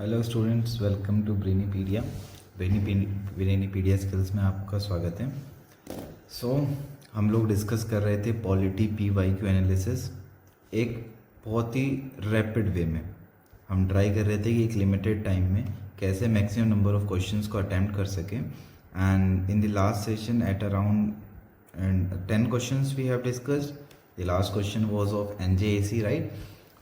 Hello students, welcome to Brainypedia. Brainypedia skills में आपका स्वागत है। हम लोग डिस्कस कर रहे थे पॉलिटी PYQ एनालिसिस एक बहुत ही रैपिड वे में। हम ट्राई कर रहे थे कि एक लिमिटेड टाइम में कैसे मैक्सिमम नंबर ऑफ क्वेश्चंस को अटैम्प्ट कर सकें। And in the last session at around 10 questions we have discussed. The last question was of NJAC, right.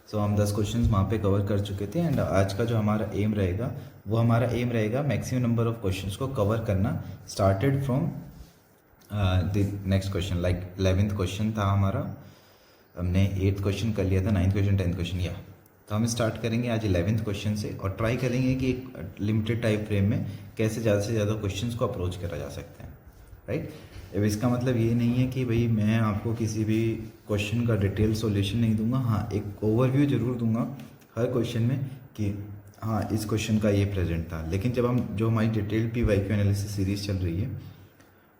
So हम 10 क्वेश्चंस वहाँ पे कवर कर चुके थे। एंड आज का जो हमारा एम रहेगा मैक्सिमम नंबर ऑफ क्वेश्चंस को कवर करना, started from the next question. Like 11th question था हमारा, हमने 8th क्वेश्चन कर लिया था, 9th क्वेश्चन, 10th क्वेश्चन। तो हम स्टार्ट करेंगे आज 11th क्वेश्चन से और ट्राई करेंगे कि एक लिमिटेड टाइम फ्रेम में कैसे ज़्यादा से ज़्यादा क्वेश्चंस को अप्रोच करा जा सकते हैं, राइट। अब इसका मतलब ये नहीं है कि भाई मैं आपको किसी भी क्वेश्चन का डिटेल सॉल्यूशन नहीं दूंगा। हाँ, एक ओवरव्यू जरूर दूंगा हर क्वेश्चन में कि हाँ इस क्वेश्चन का ये प्रेजेंट था। लेकिन जब हम जो हमारी डिटेल PYQ एनालिसिस सीरीज चल रही है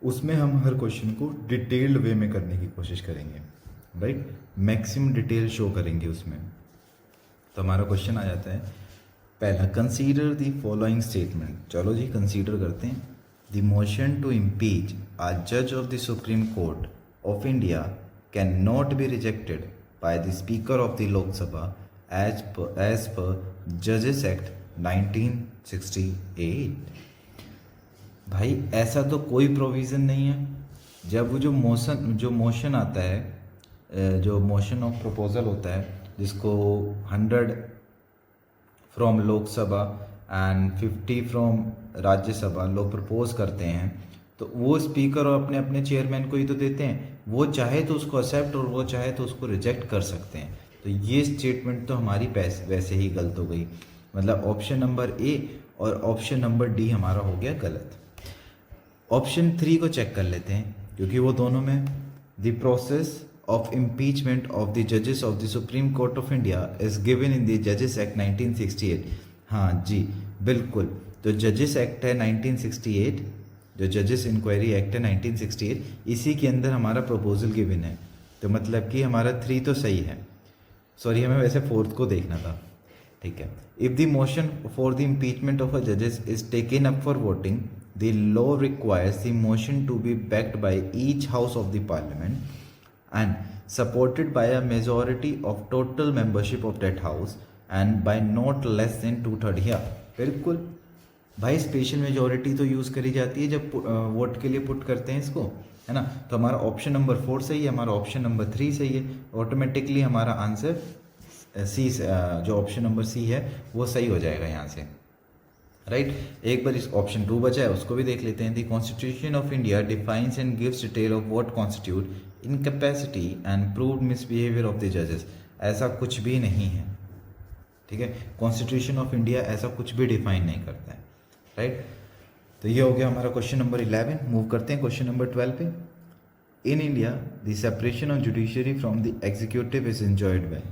उसमें हम हर क्वेश्चन को डिटेल्ड वे में करने की कोशिश करेंगे, राइट। मैक्सिमम डिटेल शो करेंगे उसमें। तो हमारा क्वेश्चन आ जाता है पहला, कंसीडर द फॉलोइंग स्टेटमेंट। चलो जी कंसीडर करते हैं। The motion to impeach a judge of the Supreme Court of India cannot be rejected by the Speaker of the Lok Sabha as per Judges Act 1968। भाई ऐसा तो कोई provision नहीं है। जब वो जो मोशन आता है, जो मोशन ऑफ प्रपोजल होता है जिसको 100 from Lok Sabha and 50 from Rajya Sabha लोग प्रपोज करते हैं, तो वो स्पीकर और अपने अपने चेयरमैन को ही तो देते हैं। वो चाहे तो उसको एक्सेप्ट और वो चाहे तो उसको रिजेक्ट कर सकते हैं। तो ये स्टेटमेंट तो हमारी वैसे ही गलत हो गई। मतलब ऑप्शन नंबर A और ऑप्शन नंबर D हमारा हो गया गलत। ऑप्शन 3 को चेक कर लेते हैं क्योंकि वो दोनों में the process of impeachment of the judges of the Supreme Court of India is given in the Judges Act 1968। हाँ जी बिल्कुल। तो जजेस एक्ट है 1968, जो जजेस इंक्वायरी एक्ट है 1968, इसी के अंदर हमारा प्रपोजल गिवन है। तो मतलब कि हमारा 3 तो सही है। सॉरी, हमें वैसे 4th को देखना था, ठीक है। If the motion for the impeachment of a जजेस is taken up for voting, the law requires the motion to be backed by each house of the parliament and supported by a majority of total membership of that house and by not less than 2/3। या बिल्कुल भाई, special majority तो use करी जाती है जब vote के लिए पुट करते हैं इसको, है ना। तो हमारा ऑप्शन नंबर 4 सही है, हमारा ऑप्शन नंबर 3 सही है। ऑटोमेटिकली हमारा आंसर C, जो ऑप्शन नंबर C है वो सही हो जाएगा यहाँ से, राइट। एक बार इस ऑप्शन 2 बचा है उसको भी देख लेते हैं। The constitution of India defines and gives detail of what constitute incapacity and proved misbehaviour of the जजेस। ऐसा कुछ भी नहीं है, ठीक है। कॉन्स्टिट्यूशन ऑफ इंडिया ऐसा कुछ भी डिफाइन नहीं करता है, राइट। तो ये हो गया हमारा क्वेश्चन नंबर 11। मूव करते हैं क्वेश्चन नंबर 12 पे। In India the separation of judiciary from the executive is enjoyed by.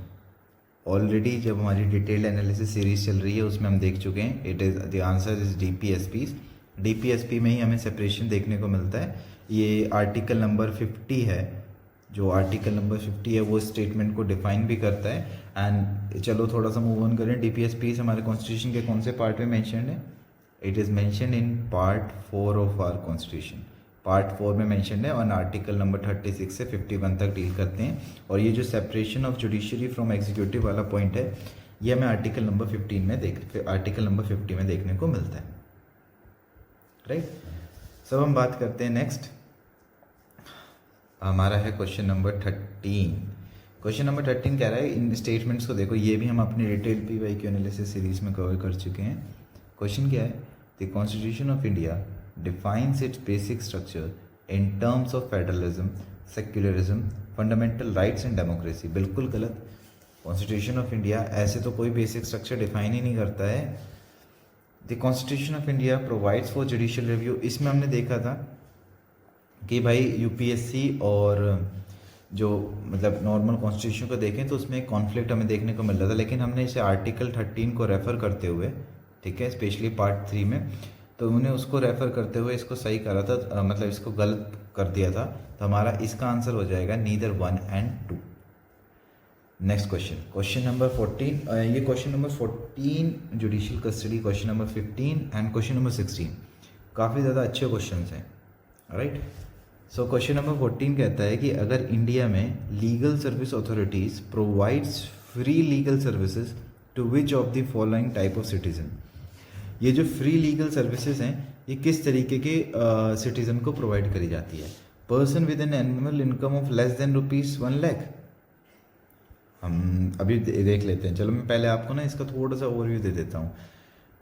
Already जब हमारी डिटेल्ड एनालिसिस सीरीज चल रही है उसमें हम देख चुके हैं। It is the answer is DPSPs। DPSP में ही हमें सेपरेशन देखने को मिलता है। ये आर्टिकल नंबर 50 है, जो आर्टिकल नंबर 50 है वो स्टेटमेंट को डिफाइन भी करता है। एंड चलो थोड़ा सा मूव ऑन करें। DPSPs हमारे कॉन्स्टिट्यूशन के कौन से पार्ट में मैंशनड है? It is mentioned in part 4 of our constitution. Part 4 में मैंशनड है और आर्टिकल नंबर 36 से 51 तक डील करते हैं। और ये जो separation of judiciary from executive वाला पॉइंट है ये हमें आर्टिकल नंबर 50 में देखने को मिलता है, राइट। सब हम बात करते हैं नेक्स्ट। हमारा है क्वेश्चन नंबर 13। क्वेश्चन नंबर 13 कह रहा है, इन स्टेटमेंट्स को देखो, ये भी हम अपने डिटेल PYQ एनालिसिस सीरीज में कवर कर चुके हैं। क्वेश्चन क्या है? The constitution of India defines its basic structure in terms of federalism, secularism, fundamental rights and democracy। बिल्कुल गलत। कॉन्स्टिट्यूशन ऑफ इंडिया ऐसे तो कोई बेसिक स्ट्रक्चर डिफाइन ही नहीं करता है। The constitution of India provides for judicial review. इसमें हमने देखा था कि भाई UPSC और जो मतलब नॉर्मल कॉन्स्टिट्यूशन को देखें तो उसमें एक कॉन्फ्लिक्ट हमें देखने को मिल रहा था, लेकिन हमने इसे आर्टिकल 13 को रेफ़र करते हुए, ठीक है, स्पेशली पार्ट 3 में, तो उन्हें उसको रेफ़र करते हुए इसको सही करा था, मतलब इसको गलत कर दिया था। तो हमारा इसका आंसर हो जाएगा neither 1 and 2। Next question number 14, ये question number 14 judicial custody, question number 15 and question number 16 काफ़ी ज़्यादा अच्छे क्वेश्चन हैं, राइट। सो क्वेश्चन नंबर 14 कहता है कि अगर इंडिया में legal service authorities provides free legal services to which of the following type of citizen, ये जो फ्री लीगल सर्विसेज हैं ये किस तरीके के सिटीजन को प्रोवाइड करी जाती है। Person with an annual income of less than ₹1,00,000। हम अभी देख लेते हैं, चलो मैं पहले आपको ना इसका थोड़ा सा ओवरव्यू दे देता हूँ।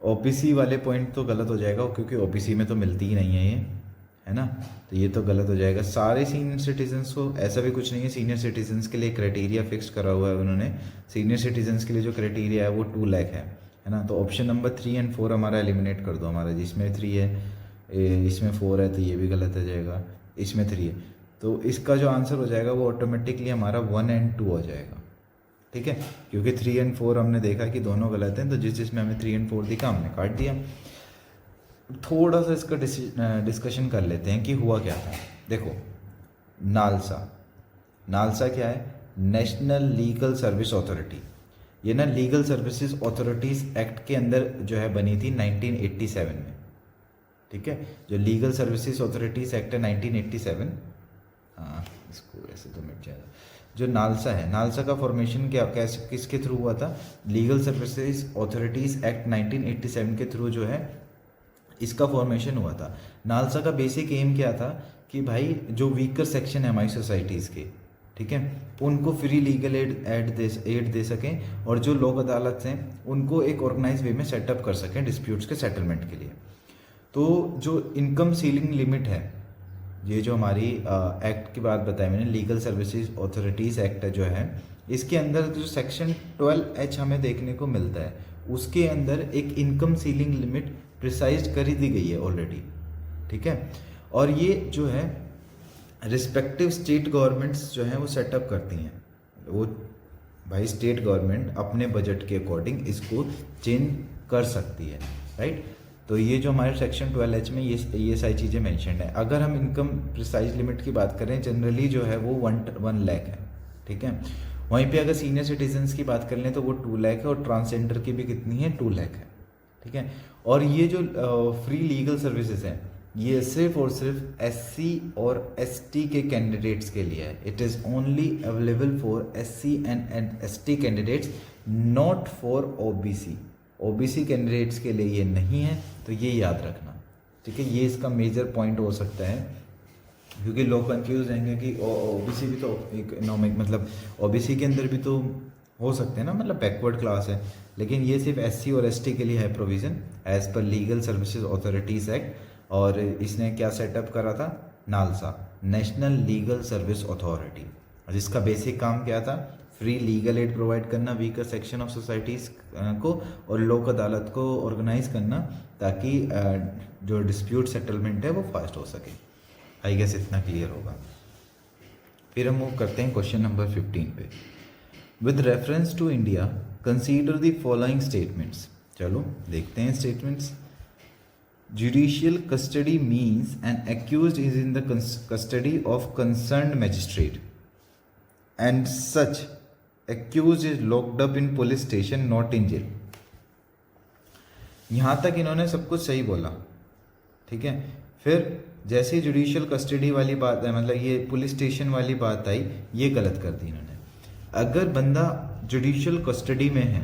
ओबीसी वाले पॉइंट तो गलत हो जाएगा क्योंकि ओबीसी में तो मिलती ही नहीं है ये, है ना, तो ये तो गलत हो जाएगा। सारे सीनियर सिटीजन्स को ऐसा भी कुछ नहीं है, सीनियर सिटीजन्स के लिए क्राइटेरिया फिक्स करा हुआ है उन्होंने। सीनियर सिटीजन्स के लिए जो क्राइटेरिया है वो 2 लाख है ना। तो ऑप्शन नंबर 3 एंड 4 हमारा एलिमिनेट कर दो, हमारा जिसमें 3 है इसमें 4 है तो ये भी गलत हो जाएगा, इसमें 3 है तो इसका जो आंसर हो जाएगा वो ऑटोमेटिकली हमारा 1 एंड 2 हो जाएगा, ठीक है, क्योंकि 3 एंड 4 हमने देखा कि दोनों गलत हैं, तो जिसमें हमें 3 एंड 4 दिखा हमने काट दिया। थोड़ा सा इसका डिस्कशन कर लेते हैं कि हुआ क्या था। देखो नालसा क्या है, नेशनल लीगल सर्विस अथॉरिटी। ये ना लीगल सर्विसेज अथॉरिटीज़ एक्ट के अंदर जो है बनी थी 1987 में, ठीक है। जो लीगल सर्विसेज अथॉरिटीज़ एक्ट है 1987, हाँ इसको ऐसे तो मिट जाएगा। जो नालसा है, नालसा का फॉर्मेशन कैसे किसके थ्रू हुआ था, लीगल सर्विसेज अथॉरिटीज़ एक्ट 1987 के थ्रू जो है इसका फॉर्मेशन हुआ था। नालसा का बेसिक एम क्या था कि भाई जो वीकर सेक्शन है हमारी सोसाइटीज़ के, ठीक है, उनको फ्री लीगल एड दे सकें और जो लोक अदालत हैं उनको एक ऑर्गेनाइज वे में सेटअप कर सकें डिस्प्यूट्स के सेटलमेंट के लिए। तो जो इनकम सीलिंग लिमिट है, ये जो हमारी एक्ट की बात बताई मैंने, लीगल सर्विसेज अथॉरिटीज़ एक्ट जो है, इसके अंदर जो सेक्शन 12H हमें देखने को मिलता है उसके अंदर एक इनकम सीलिंग लिमिट प्रिसाइज कर ही दी गई है ऑलरेडी, ठीक है। और ये जो है रिस्पेक्टिव स्टेट गवर्नमेंट्स जो हैं वो सेटअप करती हैं, वो भाई स्टेट गवर्नमेंट अपने बजट के अकॉर्डिंग इसको चेंज कर सकती है, राइट। तो ये जो हमारे सेक्शन 12H में ये सारी चीज़ें मेंशन्ड है। अगर हम इनकम प्रिसाइज लिमिट की बात करें जनरली जो है वो 1 लाख है, ठीक है। वहीं पे अगर सीनियर सिटीजन्स की बात कर लें तो वो 2 लाख है और ट्रांसजेंडर की भी कितनी है, 2 लाख है, ठीक है। और ये जो फ्री लीगल सर्विसेज हैं ये सिर्फ और सिर्फ SC और ST के कैंडिडेट्स के लिए है। It is only available for SC and ST candidates, not for OBC candidates के लिए ये नहीं है, तो ये याद रखना, ठीक है। ये इसका मेजर पॉइंट हो सकता है क्योंकि लोग कंफ्यूज रहेंगे कि OBC भी तो इकोनॉमिक मतलब OBC के अंदर भी तो हो सकते हैं ना, मतलब बैकवर्ड क्लास है, लेकिन ये सिर्फ SC और ST के लिए है provision as per legal services authorities act. और इसने क्या सेटअप करा था, NALSA, national legal service authority, जिसका बेसिक काम क्या था, फ्री लीगल एड प्रोवाइड करना वीकर सेक्शन ऑफ सोसाइटीज़ को और लोक अदालत को ऑर्गेनाइज करना ताकि जो डिस्प्यूट सेटलमेंट है वो फास्ट हो सके। आई गेस इतना क्लियर होगा। फिर हम मूव करते हैं क्वेश्चन नंबर 15 पे। With reference to India consider the following statements. चलो देखते हैं statements. Judicial custody means an accused is in the custody of concerned magistrate and such accused is locked up in police station, not in jail. यहाँ तक इन्होंने सब कुछ सही बोला, ठीक है। फिर जैसे जुडिशियल कस्टडी वाली बात है, मतलब ये पुलिस स्टेशन वाली बात आई, ये गलत कर दी इन्होंने। अगर बंदा जुडिशियल कस्टडी में है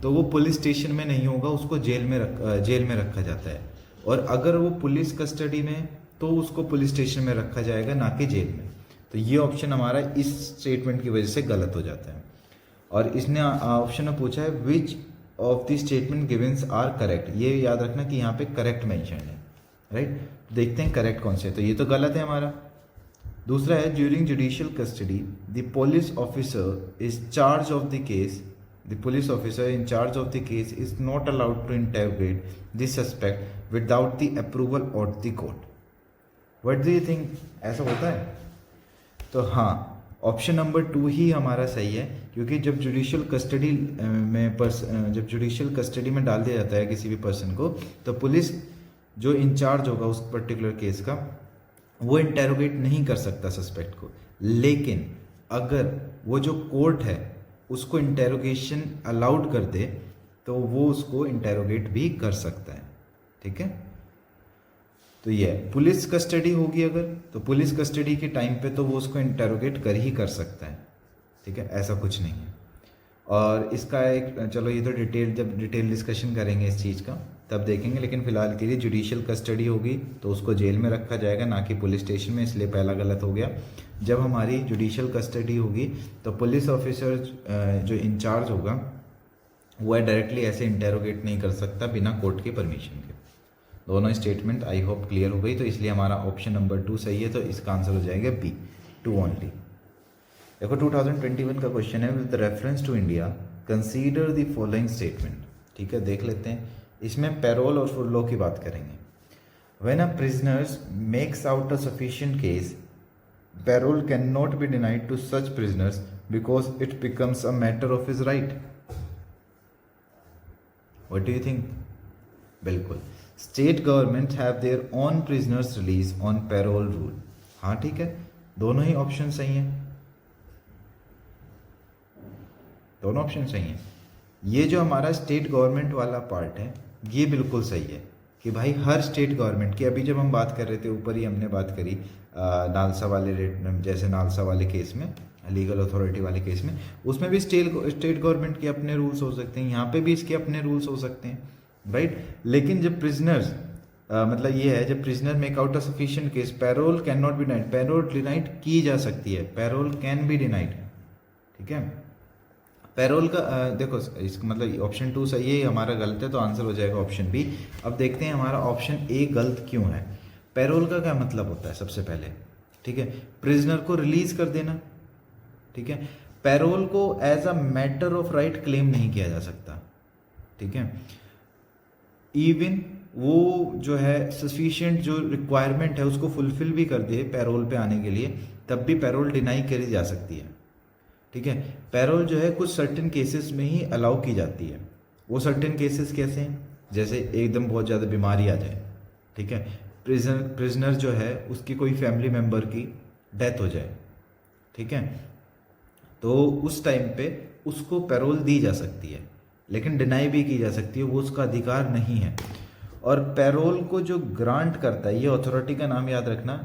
तो वो पुलिस स्टेशन में नहीं होगा, उसको जेल में रखा जाता है, और अगर वो पुलिस कस्टडी में तो उसको पुलिस स्टेशन में रखा जाएगा, ना कि जेल में। तो ये ऑप्शन हमारा इस स्टेटमेंट की वजह से गलत हो जाता है। और इसने ऑप्शन में पूछा है which of the statement givens are correct. ये याद रखना कि यहाँ पे करेक्ट मेंशन है, राइट। देखते हैं करेक्ट कौन से, तो ये तो गलत है हमारा। दूसरा है during judicial custody the police officer is charge of the case, the police officer in charge of the case is not allowed to interrogate the suspect without the approval of the court. What do you think? ऐसा होता है? तो हाँ, option number 2 ही हमारा सही है, क्योंकि जब जुडिशियल कस्टडी में डाल दिया जाता है किसी भी पर्सन को, तो पुलिस जो इंचार्ज होगा उस पर्टिकुलर केस का, वो इंटेरोगेट नहीं कर सकता सस्पेक्ट को। लेकिन अगर वो जो कोर्ट है उसको इंटेरोगेशन अलाउड कर दे तो वो उसको इंटेरोगेट भी कर सकता है, ठीक है। तो ये पुलिस कस्टडी होगी अगर, तो पुलिस कस्टडी के टाइम पे तो वो उसको इंटेरोगेट कर ही कर सकता है, ठीक है, ऐसा कुछ नहीं है। और इसका एक, चलो ये तो डिटेल, जब डिटेल डिस्कशन करेंगे इस चीज़ का तब देखेंगे, लेकिन फिलहाल के लिए जुडिशियल कस्टडी होगी तो उसको जेल में रखा जाएगा, ना कि पुलिस स्टेशन में, इसलिए पहला गलत हो गया। जब हमारी जुडिशियल कस्टडी होगी तो पुलिस ऑफिसर जो इंचार्ज होगा वो है डायरेक्टली ऐसे इंटेरोगेट नहीं कर सकता बिना कोर्ट के परमिशन के। दोनों स्टेटमेंट आई होप क्लियर हो गई, तो इसलिए हमारा ऑप्शन नंबर 2 सही है, तो इसका आंसर हो जाएगा बी, 2 ओनली। देखो 2021 का क्वेश्चन है, with reference to India consider the following statement, ठीक है, देख लेते हैं। इसमें पैरोल और फुरलो की बात करेंगे। When a prisoners makes out a sufficient case, parole can not be denied to such prisoners because it becomes a matter of his right. What do you think? बिल्कुल, state government have their own prisoners release on parole rule. हाँ ठीक है, दोनों ही option सही हैं, दोनों option सही हैं। ये जो हमारा स्टेट गवर्नमेंट वाला पार्ट है ये बिल्कुल सही है कि भाई हर स्टेट गवर्नमेंट की, अभी जब हम बात कर रहे थे ऊपर ही हमने बात करी नालसा वाले रेट, जैसे नालसा वाले केस में, लीगल अथॉरिटी वाले केस में, उसमें भी स्टेट गवर्नमेंट के अपने रूल्स हो सकते हैं, यहाँ पे भी इसके अपने रूल्स हो सकते हैं, राइट। लेकिन जब प्रिजनर्स मतलब ये है, जब prisoner make out a sufficient case, parole can not be denied, parole denied की जा सकती है, पैरोल कैन बी डिनाइड, ठीक है। पैरोल का देखो इसका मतलब ऑप्शन 2 सही है, हमारा गलत है, तो आंसर हो जाएगा ऑप्शन बी। अब देखते हैं हमारा ऑप्शन ए गलत क्यों है। पैरोल का क्या मतलब होता है सबसे पहले, ठीक है, प्रिजनर को रिलीज कर देना, ठीक है। पैरोल को as a matter of right claim नहीं किया जा सकता, ठीक है। इवन वो जो है सफिशिएंट जो रिक्वायरमेंट है उसको फुलफिल भी कर दे पैरोल पे आने के लिए, तब भी पैरोल डिनाई करी जा सकती है, ठीक है। पैरोल जो है कुछ सर्टेन केसेस में ही अलाउ की जाती है। वो सर्टेन केसेस कैसे हैं, जैसे एकदम बहुत ज़्यादा बीमारी आ जाए, ठीक है, प्रिजनर जो है उसकी कोई फैमिली मेम्बर की डेथ हो जाए, ठीक है, तो उस टाइम पे उसको पैरोल दी जा सकती है, लेकिन डिनाई भी की जा सकती है, वो उसका अधिकार नहीं है। और पैरोल को जो ग्रांट करता है, ये अथॉरिटी का नाम याद रखना,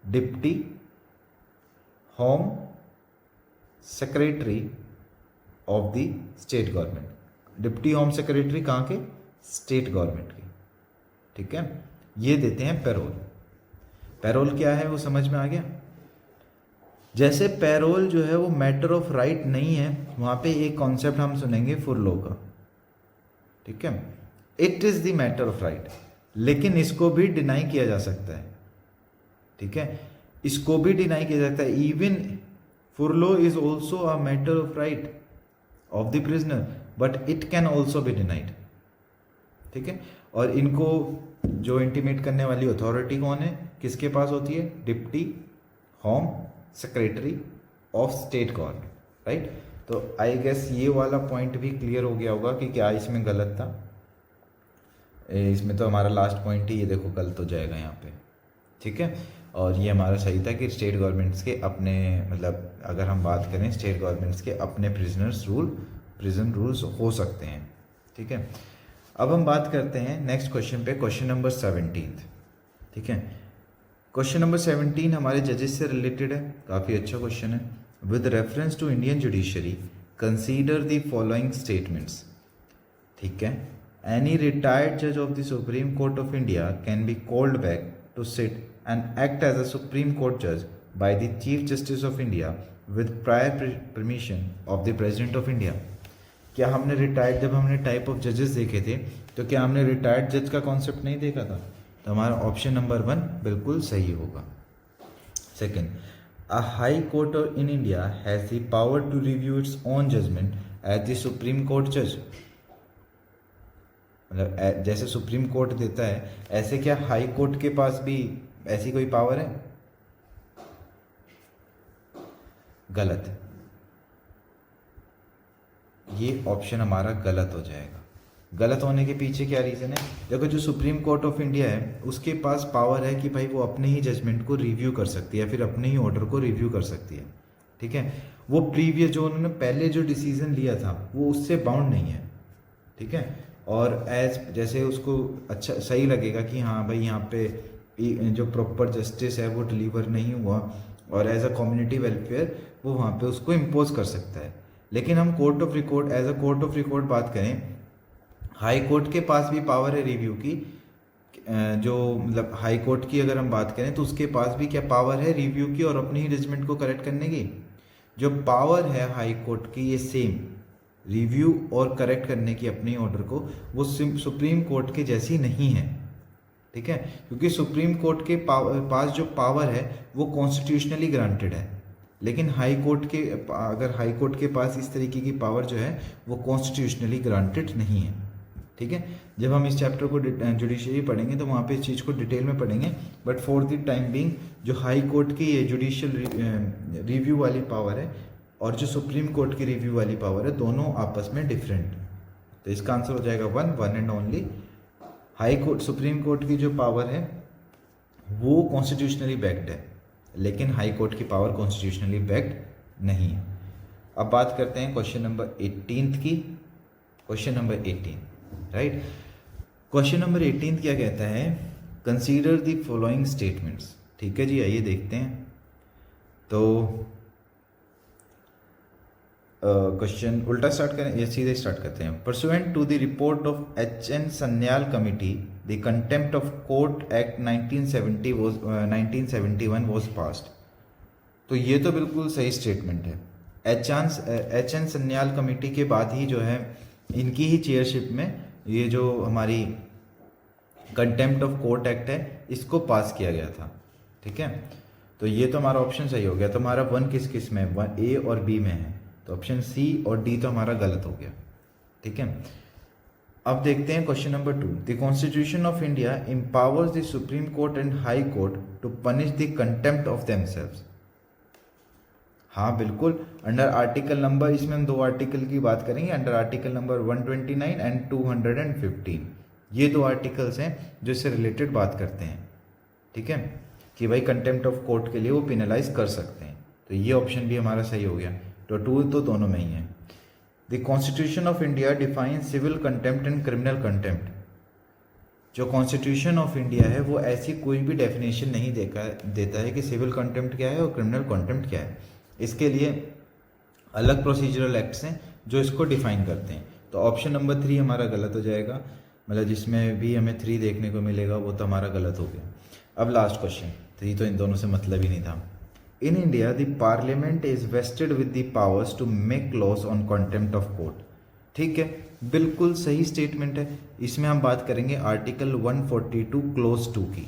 deputy home secretary of the state government. Deputy home secretary कहाँ के? स्टेट गवर्नमेंट के, ठीक है, ये देते हैं पैरोल। पैरोल क्या है वो समझ में आ गया। जैसे पैरोल जो है वो मैटर ऑफ राइट नहीं है, वहाँ पे एक कॉन्सेप्ट हम सुनेंगे फुरलो का, ठीक है, it is the matter of right, लेकिन इसको भी डिनाई किया जा सकता है, ठीक है, इसको भी डिनाई किया जाता है। Even furlough is also a matter of right of the prisoner, but it can also be denied, ठीक है। और इनको जो इंटीमेट करने वाली अथॉरिटी कौन है, किसके पास होती है? Deputy home secretary of state government, right. तो आई गेस ये वाला पॉइंट भी क्लियर हो गया होगा कि क्या इसमें गलत था। इसमें तो हमारा लास्ट पॉइंट ही ये देखो गलत हो जाएगा यहाँ पे, ठीक है। और ये हमारा सही था कि स्टेट गवर्नमेंट्स के अपने, मतलब अगर हम बात करें स्टेट गवर्नमेंट्स के अपने प्रिजन रूल्स हो सकते हैं, ठीक है। अब हम बात करते हैं नेक्स्ट क्वेश्चन पे, क्वेश्चन नंबर 17, ठीक है। क्वेश्चन नंबर 17 हमारे जजेस से रिलेटेड है, काफ़ी अच्छा क्वेश्चन है। With reference to Indian judiciary consider the following statements, ठीक है। एनी रिटायर्ड जज of the supreme court of India can be called back to sit and act as a Supreme Court judge by the Chief Justice of India with prior permission of the President of India। क्या हमने retired, जब हमने type of जजेस देखे थे तो क्या हमने रिटायर्ड जज का कॉन्सेप्ट नहीं देखा था? तो हमारा ऑप्शन नंबर 1 बिल्कुल सही होगा। Second, a high court in India has the power to review its own judgement as the supreme court जज। मतलब जैसे सुप्रीम कोर्ट देता है, ऐसे क्या हाई कोर्ट के पास भी ऐसी कोई पावर है? गलत। ये ऑप्शन हमारा गलत हो जाएगा। गलत होने के पीछे क्या रीज़न है? देखो, जो सुप्रीम कोर्ट ऑफ इंडिया है उसके पास पावर है कि भाई वो अपने ही जजमेंट को रिव्यू कर सकती है, फिर अपने ही ऑर्डर को रिव्यू कर सकती है, ठीक है। वो प्रीवियस जो उन्होंने पहले जो डिसीजन लिया था वो उससे बाउंड नहीं है, ठीक है। और एज जैसे उसको अच्छा सही लगेगा कि हाँ भाई यहाँ पे जो प्रॉपर जस्टिस है वो डिलीवर नहीं हुआ, और एज अ कम्युनिटी वेलफेयर वो वहाँ पे उसको इम्पोज कर सकता है। लेकिन हम court of record, as a court of record बात करें, हाई कोर्ट के पास भी पावर है रिव्यू की, जो मतलब हाई कोर्ट की अगर हम बात करें तो उसके पास भी क्या पावर है रिव्यू की और अपनी ही जजमेंट को करेक्ट करने की। जो पावर है हाई कोर्ट की ये सेम रिव्यू और करेक्ट करने की अपनी ऑर्डर को, वो सुप्रीम कोर्ट के जैसी नहीं है, ठीक है। क्योंकि सुप्रीम कोर्ट के पास जो पावर है वो कॉन्स्टिट्यूशनली ग्रांटेड है, लेकिन हाई कोर्ट के अगर हाई कोर्ट के पास इस तरीके की पावर जो है वो कॉन्स्टिट्यूशनली ग्रांटेड नहीं है, ठीक है। जब हम इस चैप्टर को जुडिशरी पढ़ेंगे तो वहाँ पे इस चीज़ को डिटेल में पढ़ेंगे, but for the time being जो हाई कोर्ट की ये जुडिशियल रिव्यू वाली पावर है और जो सुप्रीम कोर्ट की रिव्यू वाली पावर है, दोनों आपस में डिफरेंट। तो इसका आंसर हो जाएगा one and only. High court, supreme court की जो पावर है वो कॉन्स्टिट्यूशनली बैक्ड है, लेकिन हाई कोर्ट की पावर कॉन्स्टिट्यूशनली बैक्ड नहीं है। अब बात करते हैं क्वेश्चन नंबर 18 की। Question number 18, right. Question number 18 क्या कहता है, कंसीडर द फॉलोइंग स्टेटमेंट्स, ठीक है जी। आइए देखते हैं। तो क्वेश्चन उल्टा स्टार्ट करें या सीधे स्टार्ट करते हैं। Pursuant to the report of H N. Sanyal committee the contempt of court act 1971 was passed. तो ये तो बिल्कुल सही स्टेटमेंट है। एच.एन. सन्याल कमेटी के बाद ही जो है इनकी ही चेयरशिप में ये जो हमारी कंटेम्प्ट ऑफ कोर्ट एक्ट है इसको पास किया गया था, ठीक है। तो ये तो हमारा ऑप्शन सही हो गया। तो हमारा वन किस किस में, वन ए और बी में है, तो ऑप्शन सी और डी तो हमारा गलत हो गया, ठीक है। अब देखते हैं question number 2। The constitution of India empowers the supreme court and high court to punish the contempt of themselves. हाँ बिल्कुल, अंडर आर्टिकल नंबर, इसमें हम 2 आर्टिकल की बात करेंगे, अंडर आर्टिकल नंबर 129 एंड 215। ये 2 आर्टिकल्स हैं जो इससे रिलेटेड बात करते हैं, ठीक है, कि भाई कंटेम्प्ट ऑफ कोर्ट के लिए वो पेनलाइज कर सकते हैं। तो ये ऑप्शन भी हमारा सही हो गया। तो 2 तो दोनों में ही है। The constitution of India define civil contempt and criminal contempt. जो कॉन्स्टिट्यूशन ऑफ इंडिया है वो ऐसी कोई भी डेफिनेशन नहीं देता है कि सिविल कंटेम्प्ट क्या है और क्रिमिनल कंटेम्प्ट क्या है। इसके लिए अलग प्रोसीजरल एक्ट्स हैं जो इसको डिफाइन करते हैं। तो ऑप्शन नंबर 3 हमारा गलत हो जाएगा, मतलब जिसमें भी हमें 3 देखने को मिलेगा वो तो हमारा गलत हो गया। अब लास्ट क्वेश्चन, 3 तो इन दोनों से मतलब ही नहीं था। In India the parliament is vested with the powers to make laws on contempt of court. ठीक है, बिल्कुल सही स्टेटमेंट है। इसमें हम बात करेंगे आर्टिकल 142 क्लोज 2 की,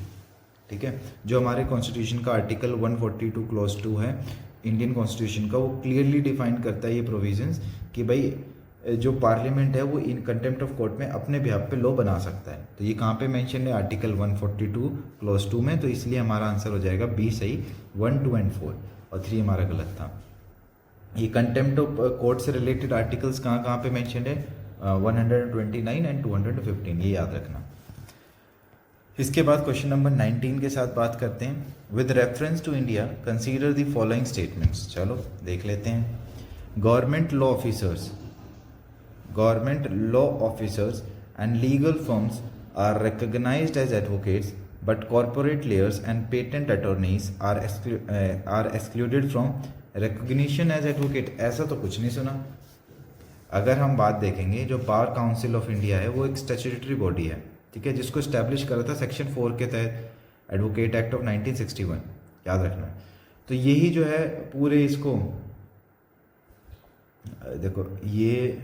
ठीक है। जो हमारे कॉन्स्टिट्यूशन का आर्टिकल 142 क्लोज 2 है इंडियन कॉन्स्टिट्यूशन का, वो क्लियरली डिफाइन करता है ये प्रोविजंस कि भाई जो पार्लियामेंट है वो इन कंटेम्प्ट ऑफ कोर्ट में अपने बिहाफ पे लॉ बना सकता है। तो ये कहाँ पे मेंशन है, आर्टिकल 142 क्लोज 2 में। तो इसलिए हमारा आंसर हो जाएगा बी सही, 1, 2 एंड 4, और 3 हमारा गलत था। ये कंटेम्प्ट ऑफ कोर्ट से रिलेटेड आर्टिकल्स कहाँ कहाँ पे मेंशन है, 129 एंड 215, ये याद रखना। इसके बाद क्वेश्चन नंबर 19 के साथ बात करते हैं। With reference to India consider the following statements. चलो देख लेते हैं। Government law officers and legal firms are recognized as advocates, but corporate lawyers and patent attorneys are excluded from recognition as advocate। ऐसा तो कुछ नहीं सुना। अगर हम बात देखेंगे, जो बार काउंसिल ऑफ इंडिया है वो एक स्टैट्यूटरी बॉडी है, ठीक है, जिसको स्टैब्लिश करा था सेक्शन 4 के तहत एडवोकेट एक्ट ऑफ 1961, याद रखना। तो यही जो है पूरे इसको देखो, ये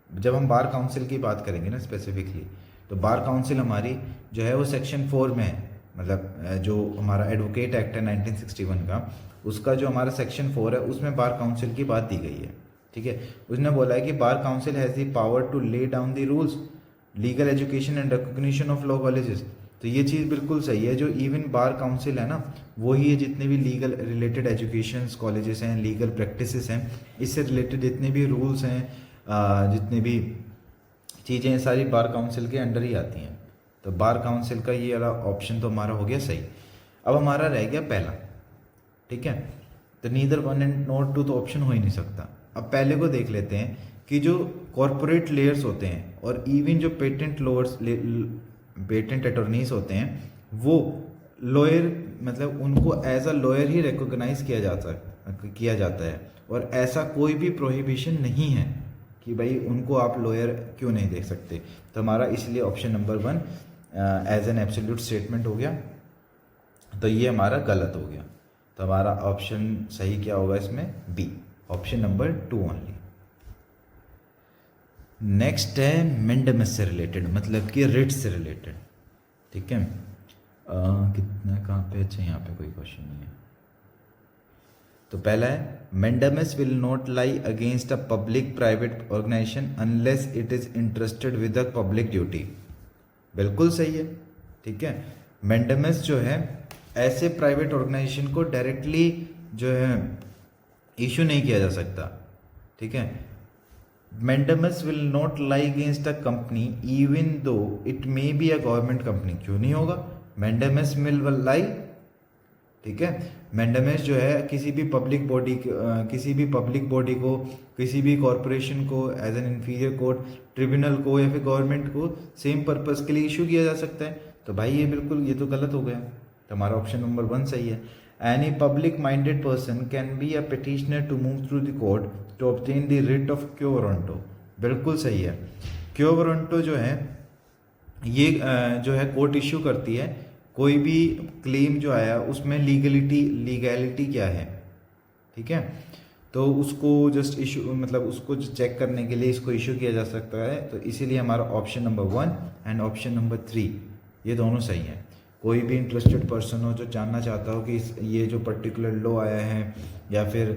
जब हम बार काउंसिल की बात करेंगे ना स्पेसिफिकली, तो बार काउंसिल हमारी जो है वो सेक्शन 4 में है। मतलब जो हमारा एडवोकेट एक्ट है 1961 का, उसका जो हमारा सेक्शन 4 है उसमें बार काउंसिल की बात दी गई है, ठीक है। उसने बोला है कि bar council has the power to lay down the rules, legal education and recognition of law colleges. तो ये चीज़ बिल्कुल सही है। जो इवन बार काउंसिल है ना, वही है जितने भी लीगल रिलेटेड एजुकेशन कॉलेजेस हैं, लीगल प्रैक्टिसेस हैं, इससे रिलेटेड जितने भी रूल्स हैं, जितनी भी चीज़ें हैं, सारी बार काउंसिल के अंडर ही आती हैं। तो बार काउंसिल का ये वाला ऑप्शन तो हमारा हो गया सही। अब हमारा रह गया पहला, ठीक है। तो नीदर 1 एंड नॉट 2 तो ऑप्शन हो ही नहीं सकता। अब पहले को देख लेते हैं कि जो कॉरपोरेट लेयर्स होते हैं और इवन जो पेटेंट अटॉर्नीज होते हैं वो लॉयर, मतलब उनको एज अ लॉयर ही रिकॉग्नाइज किया जाता है, और ऐसा कोई भी प्रोहिबिशन नहीं है कि भाई उनको आप लॉयर क्यों नहीं देख सकते। तो हमारा इसलिए option number 1 as an absolute statement हो गया, तो ये हमारा गलत हो गया। तो हमारा ऑप्शन सही क्या होगा इसमें, B, option number 2 only. Next है मेंडेमस से रिलेटेड, मतलब कि रिट से रिलेटेड। ठीक है, कितना कहाँ पे, अच्छा यहाँ पे कोई क्वेश्चन नहीं है। तो पहला है mandamus will not lie against a public private organisation unless it is interested with a public duty. बिल्कुल सही है। ठीक है, मेंडेमस जो है ऐसे प्राइवेट ऑर्गेनाइजेशन को डायरेक्टली जो है इशू नहीं किया जा सकता। ठीक है, mandamus will not lie against a company even though it may be a government company. क्यों नहीं होगा, मेंडेमस विल लाई। ठीक है, मेंडेमस जो है किसी भी पब्लिक बॉडी को, किसी भी कॉरपोरेशन को, as an inferior court, tribunal को या फिर गवर्नमेंट को सेम पर्पस के लिए इशू किया जा सकता है। तो भाई ये बिल्कुल, ये तो गलत हो गया। तो हमारा ऑप्शन नंबर 1 सही है। Any public minded person can be a petitioner to move through the court to obtain the writ of quo warranto. बिल्कुल सही है। क्यो वारंटो जो है ये जो है कोर्ट इश्यू करती है। कोई भी क्लेम जो आया उसमें लीगैलिटी क्या है। ठीक है, तो उसको जस्ट इशू, मतलब उसको चेक करने के लिए इसको इशू किया जा सकता है। तो इसीलिए हमारा option number 1 and option number 3 ये दोनों सही हैं। कोई भी इंटरेस्टेड पर्सन हो जो जानना चाहता हो कि ये जो पर्टिकुलर लॉ आया है या फिर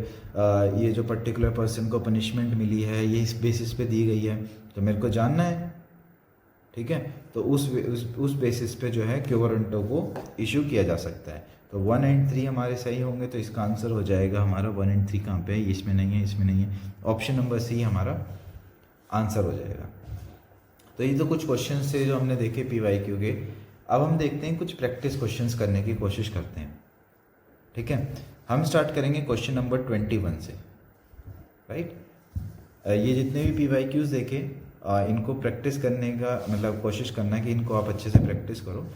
ये जो पर्टिकुलर पर्सन को पनिशमेंट मिली है ये इस बेसिस पे दी गई है, तो मेरे को जानना है। ठीक है, तो उस बेसिस पे जो है क्यो वारंटो को इशू किया जा सकता है। तो 1 एंड 3 हमारे सही होंगे, तो इसका आंसर हो जाएगा हमारा 1 एंड 3 कहाँ पे है, इसमें नहीं है, इसमें नहीं है, ऑप्शन नंबर सी हमारा आंसर हो जाएगा। तो ये तो कुछ क्वेश्चन थे जो हमने देखे PYQ के। अब हम देखते हैं कुछ प्रैक्टिस क्वेश्चंस करने की कोशिश करते हैं। ठीक है, हम स्टार्ट करेंगे क्वेश्चन नंबर 21 से। राइट, ये जितने भी PYQs देखे इनको प्रैक्टिस करने का मतलब कोशिश करना कि इनको आप अच्छे से प्रैक्टिस करो।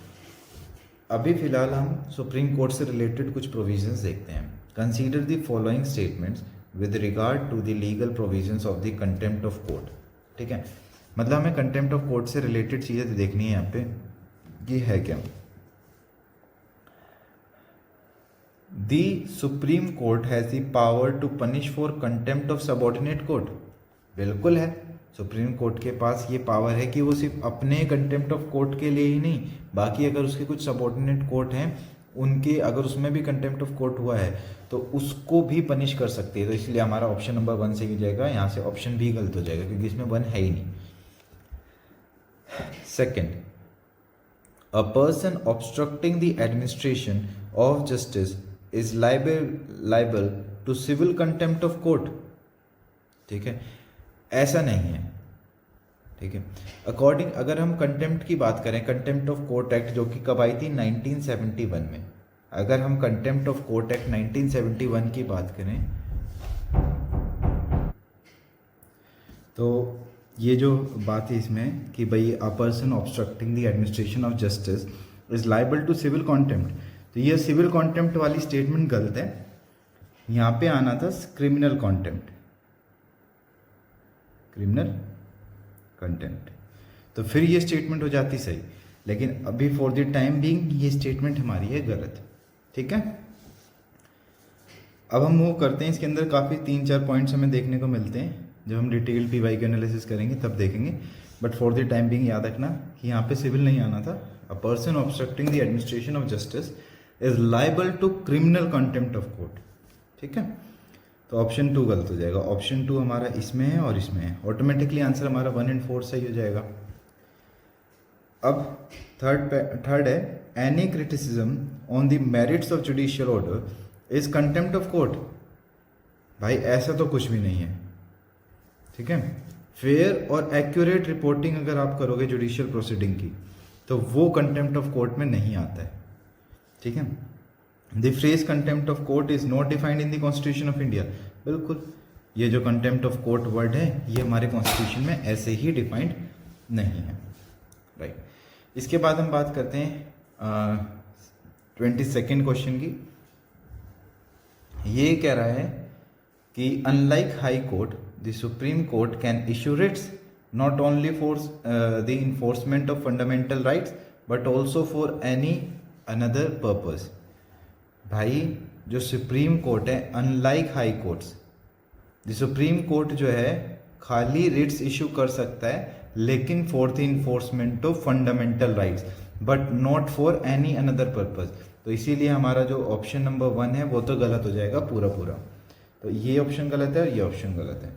अभी फिलहाल हम सुप्रीम कोर्ट से रिलेटेड कुछ प्रोविजंस देखते हैं। Consider the following statements with regard to the legal provisions of the contempt of court. ठीक है, मतलब हमें कंटेम्प्ट ऑफ कोर्ट से रिलेटेड चीज़ें देखनी है यहाँ पे, ये है क्या। The supreme court has the power to punish for contempt of subordinate court. बिल्कुल है, सुप्रीम कोर्ट के पास ये पावर है कि वो सिर्फ अपने कंटेम्प्ट ऑफ कोर्ट के लिए ही नहीं, बाकी अगर उसके कुछ सबऑर्डिनेट कोर्ट हैं उनके अगर उसमें भी कंटेम्प्ट ऑफ कोर्ट हुआ है तो उसको भी पनिश कर सकती है। तो इसलिए हमारा ऑप्शन नंबर 1 सही हो जाएगा। यहाँ से ऑप्शन भी गलत हो जाएगा क्योंकि इसमें 1 है ही नहीं। Second, a person obstructing the administration of justice is liable to civil contempt of court. ठीक है, ऐसा नहीं है। ठीक है, अकॉर्डिंग अगर हम कंटेम्प्ट की बात करें, कंटेम्प्ट ऑफ कोर्ट एक्ट जो कि कब आई थी 1971 में, अगर हम कंटेम्प्ट ऑफ कोर्ट एक्ट 1971 की बात करें तो ये जो बात है इसमें कि भाई a person obstructing the administration of justice is liable to civil contempt, तो ये सिविल कॉन्टेम्प्ट वाली स्टेटमेंट गलत है। यहाँ पे आना था क्रिमिनल कॉन्टेम्प्ट, क्रिमिनल कंटेम्प्ट, तो फिर ये स्टेटमेंट हो जाती सही। लेकिन अभी फॉर द टाइम बीइंग ये स्टेटमेंट हमारी है गलत। ठीक है, अब हम मूव करते हैं। इसके अंदर काफ़ी 3-4 पॉइंट्स हमें देखने को मिलते हैं, जब हम डिटेल PYQ एनालिसिस करेंगे तब देखेंगे। But for the time being याद रखना कि यहाँ पे सिविल नहीं आना था। A person obstructing the administration of justice is liable to criminal contempt of court. ठीक है, तो ऑप्शन 2 गलत हो जाएगा। ऑप्शन 2 हमारा इसमें है और इसमें है, ऑटोमेटिकली आंसर हमारा 1 एंड 4 सही हो जाएगा। अब थर्ड है any criticism on the merits of judicial order is contempt of court. भाई ऐसा तो कुछ भी नहीं है। ठीक है, फेयर और एक्यूरेट रिपोर्टिंग अगर आप करोगे जुडिशियल प्रोसीडिंग की तो वो कंटेम्प्ट ऑफ कोर्ट में नहीं आता है। ठीक है, the phrase contempt of court is not defined in the constitution of India. बिल्कुल, ये जो कंटेम्प्ट ऑफ कोर्ट वर्ड है ये हमारे कॉन्स्टिट्यूशन में ऐसे ही डिफाइंड नहीं है, राइट। इसके बाद हम बात करते हैं 22nd क्वेश्चन की। ये कह रहा है कि unlike high court the supreme court can issue Ritz not only for the enforcement of fundamental rights but also for any another purpose. भाई जो सुप्रीम कोर्ट है, unlike high courts, the supreme court जो है खाली Ritz issue कर सकता है लेकिन for the enforcement of fundamental rights but not for any another purpose. तो इसीलिए हमारा जो ऑप्शन नंबर 1 है वो तो गलत हो जाएगा पूरा पूरा। तो ये ऑप्शन गलत है और ये ऑप्शन गलत है।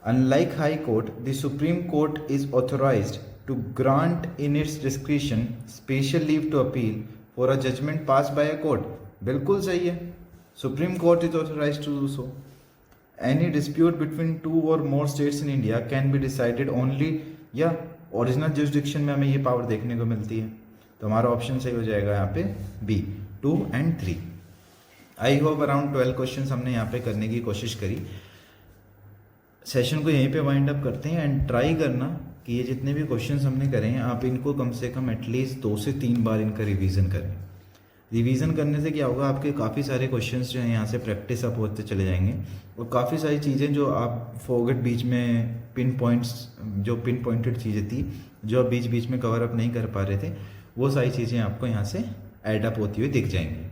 Unlike high court the supreme court is authorized to grant in its discretion special leave to appeal for a judgement pass by a court. बिल्कुल सही है, supreme court is authorized to do so. Any dispute between 2 और more states in India can be decided only, या original jurisdiction में हमें ये power देखने को मिलती है। तो हमारा ऑप्शन सही हो जाएगा यहाँ पे B, 2 and 3। I hope around 12 question हमने यहाँ पे करने की कोशिश करी। सेशन को यहीं पे वाइंड अप करते हैं एंड ट्राई करना कि ये जितने भी क्वेश्चन हमने करे हैं आप इनको कम से कम एटलीस्ट 2 से 3 बार इनका रिवीजन करें। रिवीजन करने से क्या होगा, आपके काफ़ी सारे क्वेश्चंस जो हैं यहाँ से प्रैक्टिस अप होते चले जाएंगे और काफ़ी सारी चीज़ें जो आप फॉरगेट बीच में पिन पॉइंटेड चीज़ें थी जो आप बीच बीच में कवर अप नहीं कर पा रहे थे, वो सारी चीज़ें आपको यहाँ से ऐड अप होती हुई दिख जाएंगी।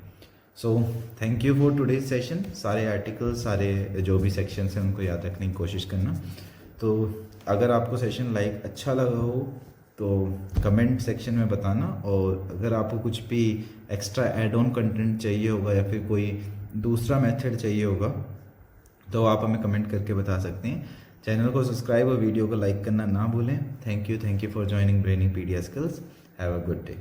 So thank you for today's session. सारे आर्टिकल्स, सारे जो भी सेक्शंस हैं उनको याद रखने की कोशिश करना। तो अगर आपको सेशन अच्छा लगा हो तो कमेंट सेक्शन में बताना, और अगर आपको कुछ भी एक्स्ट्रा एड ऑन कंटेंट चाहिए होगा या फिर कोई दूसरा मेथड चाहिए होगा तो आप हमें कमेंट करके बता सकते हैं। चैनल को सब्सक्राइब और वीडियो को लाइक करना ना भूलें। Thank you for joining Brainypedia skills. Have a good day.